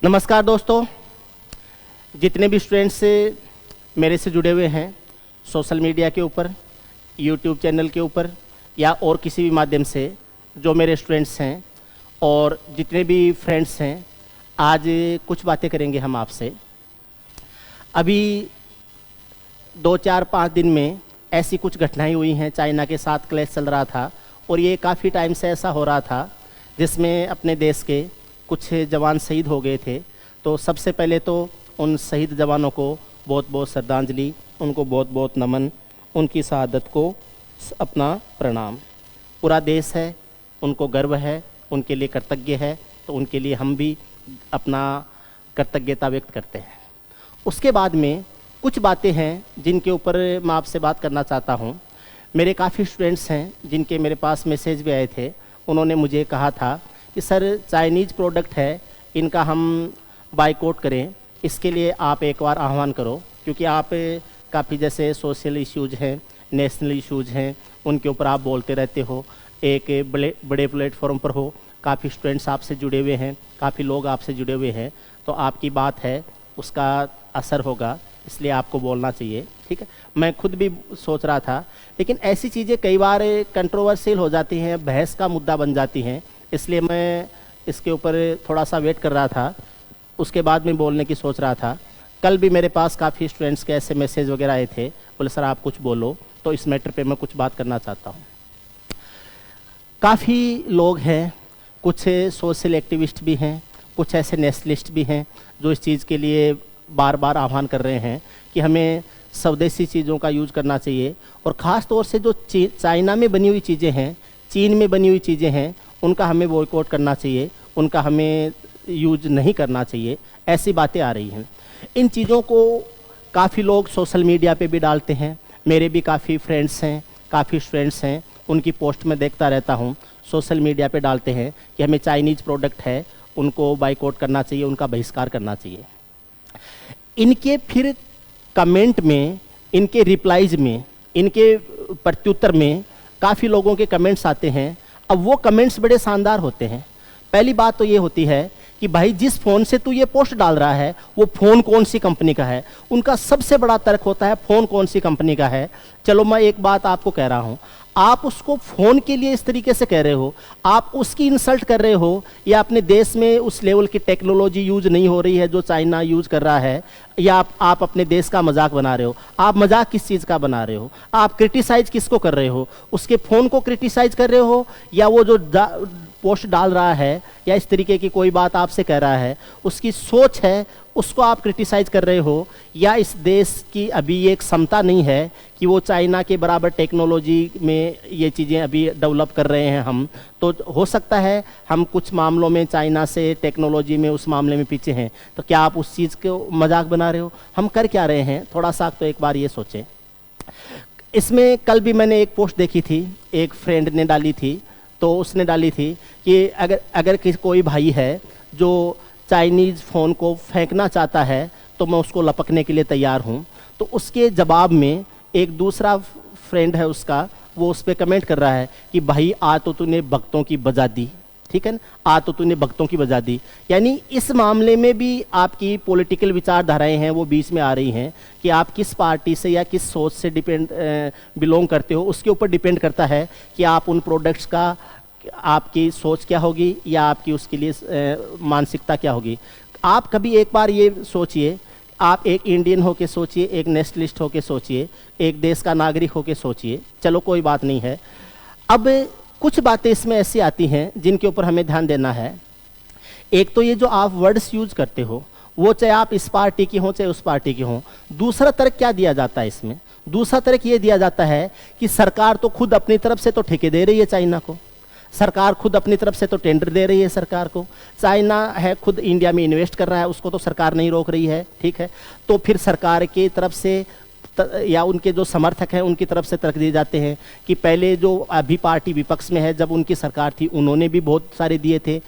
नमस्कार दोस्तों, जितने भी स्टूडेंट्स मेरे से जुड़े हुए हैं सोशल मीडिया के ऊपर, यूट्यूब चैनल के ऊपर या और किसी भी माध्यम से, जो मेरे स्टूडेंट्स हैं और जितने भी फ्रेंड्स हैं, आज कुछ बातें करेंगे हम आपसे। अभी 2-4-5 दिन में ऐसी कुछ घटनाएं हुई हैं। चाइना के साथ क्लैश चल रहा था और ये काफ़ी टाइम से ऐसा हो रहा था जिसमें अपने देश के कुछ जवान शहीद हो गए थे। तो सबसे पहले तो उन शहीद जवानों को बहुत बहुत श्रद्धांजलि, उनको बहुत बहुत नमन, उनकी शहादत को अपना प्रणाम। पूरा देश है, उनको गर्व है, उनके लिए कृतज्ञ है, तो उनके लिए हम भी अपना कृतज्ञता व्यक्त करते हैं। उसके बाद में कुछ बातें हैं जिनके ऊपर मैं आपसे बात करना चाहता हूँ। मेरे काफ़ी स्टूडेंट्स हैं जिनके मेरे पास मैसेज भी आए थे। उन्होंने मुझे कहा था कि सर, चाइनीज़ प्रोडक्ट है, इनका हम बाइकआउट करें, इसके लिए आप एक बार आह्वान करो, क्योंकि आप काफ़ी जैसे सोशल इश्यूज़ हैं, नेशनल इश्यूज़ हैं, उनके ऊपर आप बोलते रहते हो, एक बड़े प्लेटफॉर्म पर हो, काफ़ी स्टूडेंट्स आपसे जुड़े हुए हैं, काफ़ी लोग आपसे जुड़े हुए हैं, तो आपकी बात है उसका असर होगा, इसलिए आपको बोलना चाहिए। ठीक है, मैं खुद भी सोच रहा था, लेकिन ऐसी चीज़ें कई बार कंट्रोवर्शियल हो जाती हैं, बहस का मुद्दा बन जाती हैं, इसलिए मैं इसके ऊपर थोड़ा सा वेट कर रहा था, उसके बाद में बोलने की सोच रहा था। कल भी मेरे पास काफ़ी स्टूडेंट्स के ऐसे मैसेज वगैरह आए थे, बोले सर आप कुछ बोलो, तो इस मैटर पे मैं कुछ बात करना चाहता हूँ। काफ़ी लोग हैं, कुछ सोशल एक्टिविस्ट भी हैं, कुछ ऐसे नेशनलिस्ट भी हैं जो इस चीज़ के लिए बार बार आह्वान कर रहे हैं कि हमें स्वदेशी चीज़ों का यूज़ करना चाहिए, और ख़ास तौर से जो चाइना में बनी हुई चीज़ें हैं, चीन में बनी हुई चीज़ें हैं, उनका हमें बॉयकॉट करना चाहिए, उनका हमें यूज नहीं करना चाहिए, ऐसी बातें आ रही हैं। इन चीज़ों को काफ़ी लोग सोशल मीडिया पे भी डालते हैं। मेरे भी काफ़ी फ्रेंड्स हैं, काफ़ी स्टूडेंट्स हैं, उनकी पोस्ट में देखता रहता हूँ, सोशल मीडिया पे डालते हैं कि हमें चाइनीज़ प्रोडक्ट है, उनको बाइकआउट करना चाहिए, उनका बहिष्कार करना चाहिए। इनके फिर कमेंट में, इनके रिप्लाइज में, इनके प्रत्युत्तर में काफ़ी लोगों के कमेंट्स आते हैं। अब वो कमेंट्स बड़े शानदार होते हैं। पहली बात तो ये होती है कि भाई जिस फ़ोन से तू ये पोस्ट डाल रहा है वो फ़ोन कौन सी कंपनी का है। उनका सबसे बड़ा तर्क होता है फ़ोन कौन सी कंपनी का है। चलो मैं एक बात आपको कह रहा हूँ, आप उसको फ़ोन के लिए इस तरीके से कह रहे हो, आप उसकी इंसल्ट कर रहे हो, या अपने देश में उस लेवल की टेक्नोलॉजी यूज नहीं हो रही है जो चाइना यूज कर रहा है, या आप अपने देश का मजाक बना रहे हो। आप मजाक किस चीज़ का बना रहे हो? आप क्रिटिसाइज किसको कर रहे हो? उसके फ़ोन को क्रिटिसाइज कर रहे हो, या वो जो पोस्ट डाल रहा है या इस तरीके की कोई बात आपसे कह रहा है, उसकी सोच है, उसको आप क्रिटिसाइज कर रहे हो, या इस देश की अभी एक क्षमता नहीं है कि वो चाइना के बराबर टेक्नोलॉजी में ये चीज़ें अभी डेवलप कर रहे हैं हम। तो हो सकता है हम कुछ मामलों में चाइना से टेक्नोलॉजी में उस मामले में पीछे हैं, तो क्या आप उस चीज़ को मजाक बना रहे हो? हम कर क्या रहे हैं, थोड़ा सा तो एक बार ये सोचें। इसमें कल भी मैंने एक पोस्ट देखी थी, एक फ्रेंड ने डाली थी, तो उसने डाली थी कि अगर कोई भाई है जो चाइनीज़ फ़ोन को फेंकना चाहता है तो मैं उसको लपकने के लिए तैयार हूँ। तो उसके जवाब में एक दूसरा फ्रेंड है उसका, वो उस पर कमेंट कर रहा है कि भाई आ तो तूने भक्तों की बजा दी, ठीक है ना, आ तो तूने भक्तों की बजा दी। यानी इस मामले में भी आपकी पॉलिटिकल विचारधाराएं हैं वो बीच में आ रही हैं कि आप किस पार्टी से या किस सोच से बिलोंग करते हो, उसके ऊपर डिपेंड करता है कि आप उन प्रोडक्ट्स का आपकी सोच क्या होगी या आपकी उसके लिए मानसिकता क्या होगी। आप कभी एक बार ये सोचिए, आप एक इंडियन होके सोचिए, एक नेशनलिस्ट होके सोचिए, एक देश का नागरिक होके सोचिए, चलो कोई बात नहीं है। अब कुछ बातें इसमें ऐसी आती हैं जिनके ऊपर हमें ध्यान देना है। एक तो ये जो आप वर्ड्स यूज करते हो, वो चाहे आप इस पार्टी की हों चाहे उस पार्टी की हों। दूसरा तर्क क्या दिया जाता है इसमें? दूसरा तर्क ये दिया जाता है कि सरकार तो खुद अपनी तरफ से तो ठेके दे रही है चाइना को, सरकार खुद अपनी तरफ से तो टेंडर दे रही है सरकार को, चाइना है खुद इंडिया में इन्वेस्ट कर रहा है, उसको तो सरकार नहीं रोक रही है, ठीक है। तो फिर सरकार की तरफ से या उनके जो समर्थक हैं उनकी तरफ से तर्क दिए जाते हैं कि पहले जो अभी पार्टी विपक्ष में है, जब उनकी सरकार थी उन्होंने भी बहुत सारे दिए थे,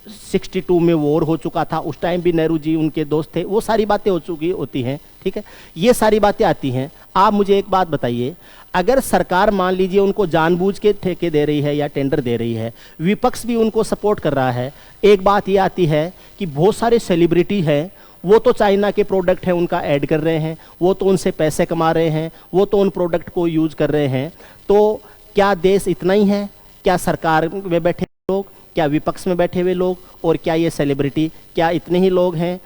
62 में वॉर हो चुका था, उस टाइम भी नेहरू जी उनके दोस्त थे, वो सारी बातें हो चुकी होती हैं, ठीक है। ये सारी बातें आती हैं। आप मुझे एक बात बताइए, अगर सरकार मान लीजिए उनको जानबूझ के ठेके दे रही है या टेंडर दे रही है, विपक्ष भी उनको सपोर्ट कर रहा है, एक बात ये आती है कि बहुत सारे सेलिब्रिटी हैं, वो तो चाइना के प्रोडक्ट हैं उनका ऐड कर रहे हैं, वो तो उनसे पैसे कमा रहे हैं, वो तो उन प्रोडक्ट को यूज कर रहे हैं। तो क्या देश इतना ही है? क्या सरकार में बैठे लोग, क्या विपक्ष में बैठे हुए लोग, और क्या ये सेलिब्रिटी, क्या इतने ही लोग हैं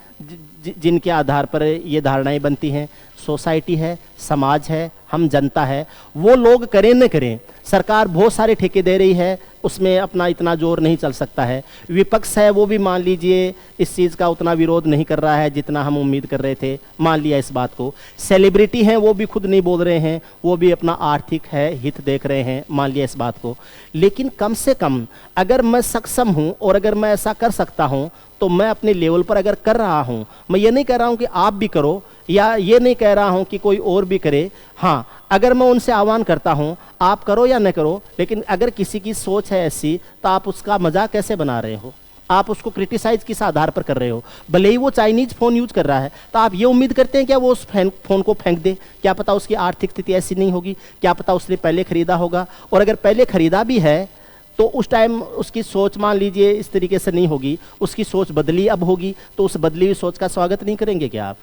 जिनके आधार पर ये धारणाएं बनती हैं? सोसाइटी है, समाज है, हम जनता है, वो लोग करें न करें, सरकार बहुत सारे ठेके दे रही है, उसमें अपना इतना जोर नहीं चल सकता है। विपक्ष है वो भी मान लीजिए इस चीज़ का उतना विरोध नहीं कर रहा है जितना हम उम्मीद कर रहे थे, मान लिया इस बात को। सेलिब्रिटी हैं वो भी खुद नहीं बोल रहे हैं, वो भी अपना आर्थिक है हित देख रहे हैं, मान लिया इस बात को। लेकिन कम से कम अगर मैं सक्षम हूँ और अगर मैं ऐसा कर सकता हूँ तो मैं अपने लेवल पर अगर कर रहा हूँ, मैं ये नहीं कह रहा हूँ कि आप भी करो, या ये नहीं कह रहा हूँ कि कोई और भी करे। हाँ, अगर मैं उनसे आह्वान करता हूँ आप करो या न करो, लेकिन अगर किसी की सोच है ऐसी तो आप उसका मजाक कैसे बना रहे हो? आप उसको क्रिटिसाइज किस आधार पर कर रहे हो? भले ही वो चाइनीज फोन यूज कर रहा है, तो आप ये उम्मीद करते हैं क्या वो उस फोन को फेंक दे? क्या पता उसकी आर्थिक स्थिति ऐसी नहीं होगी, क्या पता उसने पहले खरीदा होगा, और अगर पहले खरीदा भी है तो उस टाइम उसकी सोच मान लीजिए इस तरीके से नहीं होगी, उसकी सोच बदली अब होगी, तो उस बदली हुई सोच का स्वागत नहीं करेंगे क्या आप?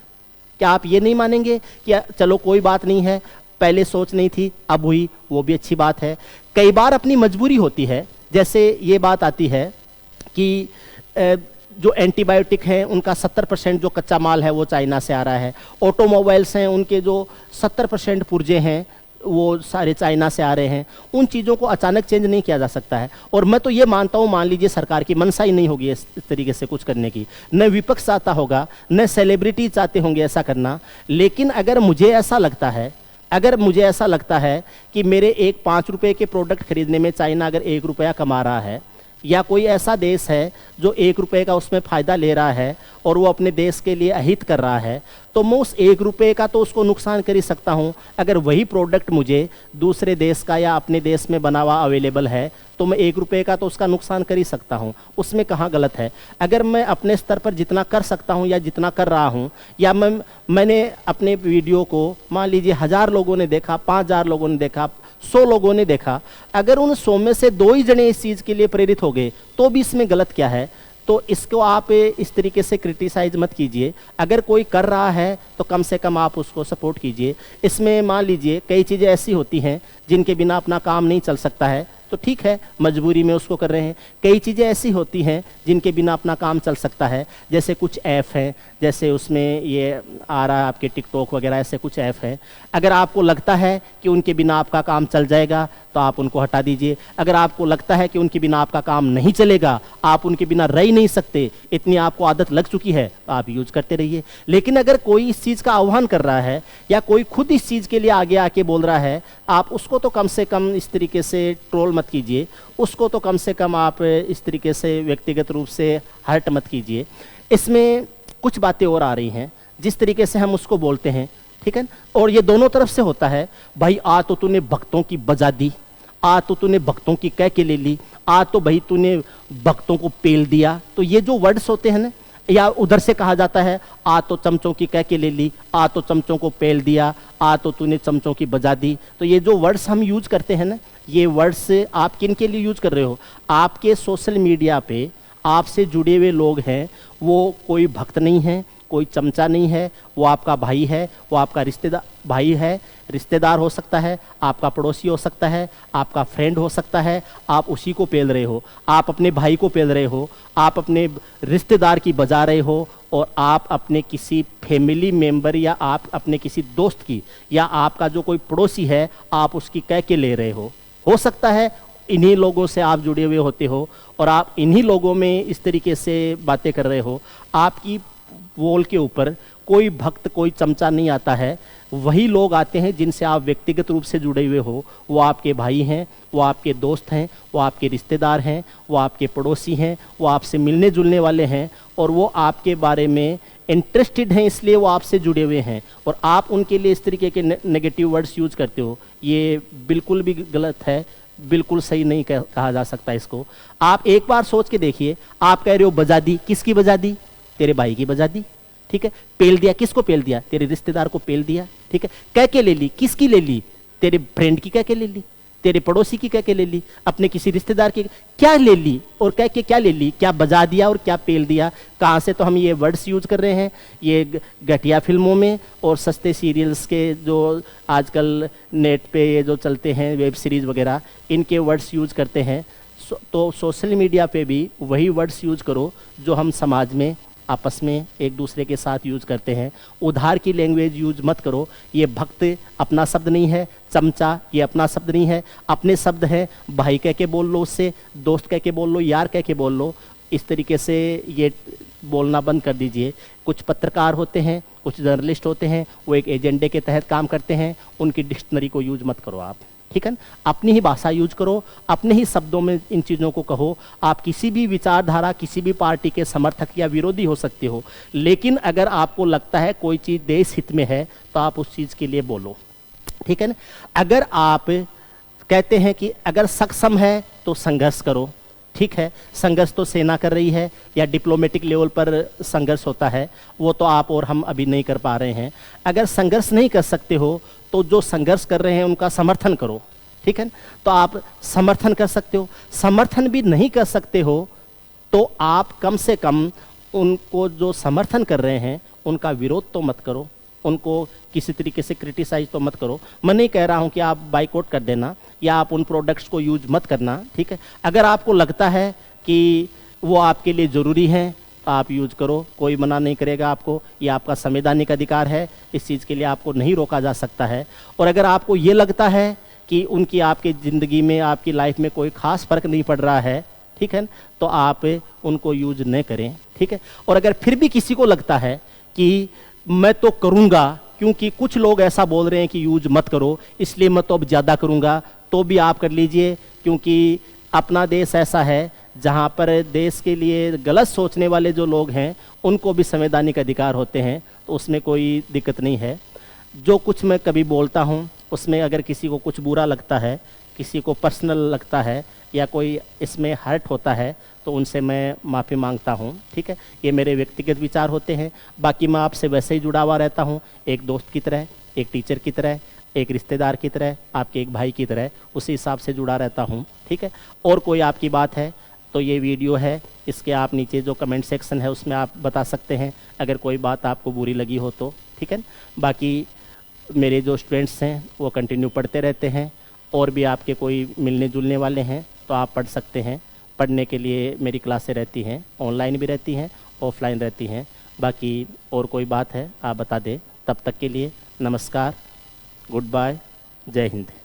क्या आप ये नहीं मानेंगे कि चलो कोई बात नहीं है, पहले सोच नहीं थी अब हुई, वो भी अच्छी बात है? कई बार अपनी मजबूरी होती है, जैसे ये बात आती है कि जो एंटीबायोटिक हैं उनका 70% जो कच्चा माल है वो चाइना से आ रहा है, ऑटोमोबाइल्स हैं उनके जो 70% पुर्जे हैं वो सारे चाइना से आ रहे हैं। उन चीज़ों को अचानक चेंज नहीं किया जा सकता है, और मैं तो ये मानता हूँ, मान लीजिए सरकार की मनसा ही नहीं होगी इस तरीके से कुछ करने की, न विपक्ष चाहता होगा, न सेलिब्रिटी चाहते होंगे ऐसा करना। लेकिन अगर मुझे ऐसा लगता है कि मेरे एक 5 रुपये के प्रोडक्ट खरीदने में चाइना अगर 1 रुपया कमा रहा है, या कोई ऐसा देश है जो 1 रुपये का उसमें फ़ायदा ले रहा है और वो अपने देश के लिए अहित कर रहा है, तो मैं उस 1 रुपये का तो उसको नुकसान कर ही सकता हूँ। अगर वही प्रोडक्ट मुझे दूसरे देश का या अपने देश में बना हुआ अवेलेबल है तो मैं 1 रुपये का तो उसका नुकसान कर ही सकता हूँ, उसमें कहाँ गलत है? अगर मैं अपने स्तर पर जितना कर सकता हूँ या जितना कर रहा हूँ, या मैंने अपने वीडियो को मान लीजिए 1000 लोगों ने देखा, 5000 लोगों ने देखा, 100 लोगों ने देखा, अगर उन 100 में से 2 ही जने इस चीज़ के लिए प्रेरित हो गए तो भी इसमें गलत क्या है? तो इसको आप इस तरीके से क्रिटिसाइज मत कीजिए। अगर कोई कर रहा है तो कम से कम आप उसको सपोर्ट कीजिए। इसमें मान लीजिए कई चीज़ें ऐसी होती हैं जिनके बिना अपना काम नहीं चल सकता है, तो ठीक है, मजबूरी में उसको कर रहे हैं। कई चीज़ें ऐसी होती हैं जिनके बिना अपना काम चल सकता है, जैसे कुछ ऐप हैं, जैसे उसमें ये आ रहा है आपके टिकटॉक वगैरह, ऐसे कुछ ऐप हैं। अगर आपको लगता है कि उनके बिना आपका काम चल जाएगा तो आप उनको हटा दीजिए। अगर आपको लगता है कि उनके बिना आपका काम नहीं चलेगा, आप उनके बिना रह ही नहीं सकते, इतनी आपको आदत लग चुकी है, तो आप यूज करते रहिए। लेकिन अगर कोई इस चीज़ का आह्वान कर रहा है या कोई खुद इस चीज़ के लिए आगे आके बोल रहा है, आप उसको तो कम से कम इस तरीके से ट्रोल मत कीजिए, उसको तो कम से कम आप इस तरीके से व्यक्तिगत रूप से हर्ट मत कीजिए। इसमें कुछ बातें और आ रही हैं, जिस तरीके से हम उसको बोलते हैं, ठीक है, और ये दोनों तरफ से होता है। भाई आ तो तूने भक्तों की बजा दी, आ तो तूने भक्तों की कह के ले ली, आ तो भाई तूने भक्तों को पेल दिया। तो ये जो वर्ड्स होते हैं ना, या उधर से कहा जाता है आ तो चमचों की कह के ले ली, आ तो चमचों को पेल दिया, आ तो तूने चमचों की बजा दी। तो ये जो वर्ड्स हम यूज करते हैं ना, ये वर्ड्स आप किन के लिए यूज कर रहे हो? आपके सोशल मीडिया पे आपसे जुड़े हुए लोग हैं, वो कोई भक्त नहीं है, कोई चमचा नहीं है, वो आपका भाई है, वो आपका रिश्तेदार भाई है, रिश्तेदार हो सकता है, आपका पड़ोसी हो सकता है, आपका फ्रेंड हो सकता है। आप उसी को पेल रहे हो, आप अपने भाई को पेल रहे हो, आप अपने रिश्तेदार की बजा रहे हो, और आप अपने किसी फैमिली मेंबर या आप अपने किसी दोस्त की या आपका जो कोई पड़ोसी है, आप उसकी कह के ले रहे हो सकता है इन्हीं लोगों से आप जुड़े हुए होते हो और आप इन्हीं लोगों में इस तरीके से बातें कर रहे हो। आपकी वॉल के ऊपर कोई भक्त, कोई चमचा नहीं आता है, वही लोग आते हैं जिनसे आप व्यक्तिगत रूप से जुड़े हुए हो। वो आपके भाई हैं, वो आपके दोस्त हैं, वो आपके रिश्तेदार हैं, वो आपके पड़ोसी हैं, वो आपसे मिलने जुलने वाले हैं, और वो आपके बारे में इंटरेस्टेड हैं, इसलिए वो आपसे जुड़े हुए हैं, और आप उनके लिए इस तरीके के नेगेटिव वर्ड्स यूज करते हो। ये बिल्कुल भी गलत है, बिल्कुल सही नहीं कहा जा सकता इसको। आप एक बार सोच के देखिए, आप कह रहे हो बजा दी, किसकी बजा दी? तेरे भाई की बजा दी, ठीक है। पेल दिया, किसको पेल दिया? तेरे रिश्तेदार को पेल दिया, ठीक है। कह के ले ली, किसकी ले ली? तेरे फ्रेंड की कह के ले ली, तेरे पड़ोसी की कह के ले ली, अपने किसी रिश्तेदार की क्या ले ली और कह के क्या ले ली, क्या बजा दिया और क्या पेल दिया। कहाँ से तो हम ये वर्ड्स यूज कर रहे हैं, ये घटिया फिल्मों में और सस्ते सीरियल्स के जो आजकल नेट पे ये जो चलते हैं वेब सीरीज़ वगैरह, इनके वर्ड्स यूज करते हैं। तो सोशल मीडिया पे भी वही वर्ड्स यूज करो जो हम समाज में आपस में एक दूसरे के साथ यूज करते हैं। उधार की लैंग्वेज यूज मत करो। ये भक्त अपना शब्द नहीं है, चमचा ये अपना शब्द नहीं है, अपने शब्द हैं। भाई कह के बोल लो उससे, दोस्त कह के बोल लो, यार कह के बोल लो। इस तरीके से ये बोलना बंद कर दीजिए। कुछ पत्रकार होते हैं, कुछ जर्नलिस्ट होते हैं, वो एक एजेंडे के तहत काम करते हैं, उनकी डिक्शनरी को यूज मत करो आप, ठीक है ना। अपनी ही भाषा यूज करो, अपने ही शब्दों में इन चीज़ों को कहो। आप किसी भी विचारधारा, किसी भी पार्टी के समर्थक या विरोधी हो सकते हो, लेकिन अगर आपको लगता है कोई चीज़ देश हित में है तो आप उस चीज़ के लिए बोलो, ठीक है ना। अगर आप कहते हैं कि अगर सक्षम है तो संघर्ष करो, ठीक है। संघर्ष तो सेना कर रही है या डिप्लोमेटिक लेवल पर संघर्ष होता है, वो तो आप और हम अभी नहीं कर पा रहे हैं। अगर संघर्ष नहीं कर सकते हो तो जो संघर्ष कर रहे हैं उनका समर्थन करो, ठीक है। तो आप समर्थन कर सकते हो। समर्थन भी नहीं कर सकते हो तो आप कम से कम उनको जो समर्थन कर रहे हैं उनका विरोध तो मत करो, उनको किसी तरीके से क्रिटिसाइज तो मत करो। मैं नहीं कह रहा हूं कि आप बाइकआउट कर देना या आप उन प्रोडक्ट्स को यूज मत करना, ठीक है। अगर आपको लगता है कि वो आपके लिए ज़रूरी हैं तो आप यूज करो, कोई मना नहीं करेगा आपको। ये आपका संवैधानिक अधिकार है, इस चीज़ के लिए आपको नहीं रोका जा सकता है। और अगर आपको ये लगता है कि उनकी आपकी ज़िंदगी में, आपकी लाइफ में कोई ख़ास फ़र्क नहीं पड़ रहा है, ठीक है, तो आप उनको यूज न करें, ठीक है। और अगर फिर भी किसी को लगता है कि मैं तो करूँगा, क्योंकि कुछ लोग ऐसा बोल रहे हैं कि यूज मत करो इसलिए मैं तो अब ज़्यादा करूँगा, तो भी आप कर लीजिए। क्योंकि अपना देश ऐसा है जहाँ पर देश के लिए गलत सोचने वाले जो लोग हैं उनको भी संवैधानिक अधिकार होते हैं, तो उसमें कोई दिक्कत नहीं है। जो कुछ मैं कभी बोलता हूँ उसमें अगर किसी को कुछ बुरा लगता है, किसी को पर्सनल लगता है या कोई इसमें हर्ट होता है तो उनसे मैं माफ़ी मांगता हूँ, ठीक है। ये मेरे व्यक्तिगत विचार होते हैं। बाकी मैं आपसे वैसे ही जुड़ा हुआ रहता हूँ, एक दोस्त की तरह, एक टीचर की तरह, एक रिश्तेदार की तरह, आपके एक भाई की तरह, उसी हिसाब से जुड़ा रहता हूँ, ठीक है। और कोई आपकी बात है तो ये वीडियो है, इसके आप नीचे जो कमेंट सेक्शन है उसमें आप बता सकते हैं अगर कोई बात आपको बुरी लगी हो तो, ठीक है। बाकी मेरे जो स्टूडेंट्स हैं वो कंटिन्यू पढ़ते रहते हैं, और भी आपके कोई मिलने जुलने वाले हैं तो आप पढ़ सकते हैं। पढ़ने के लिए मेरी क्लासें रहती हैं, ऑनलाइन भी रहती हैं, ऑफलाइन रहती हैं। बाकी और कोई बात है आप बता दें। तब तक के लिए नमस्कार, गुड बाय, जय हिंद।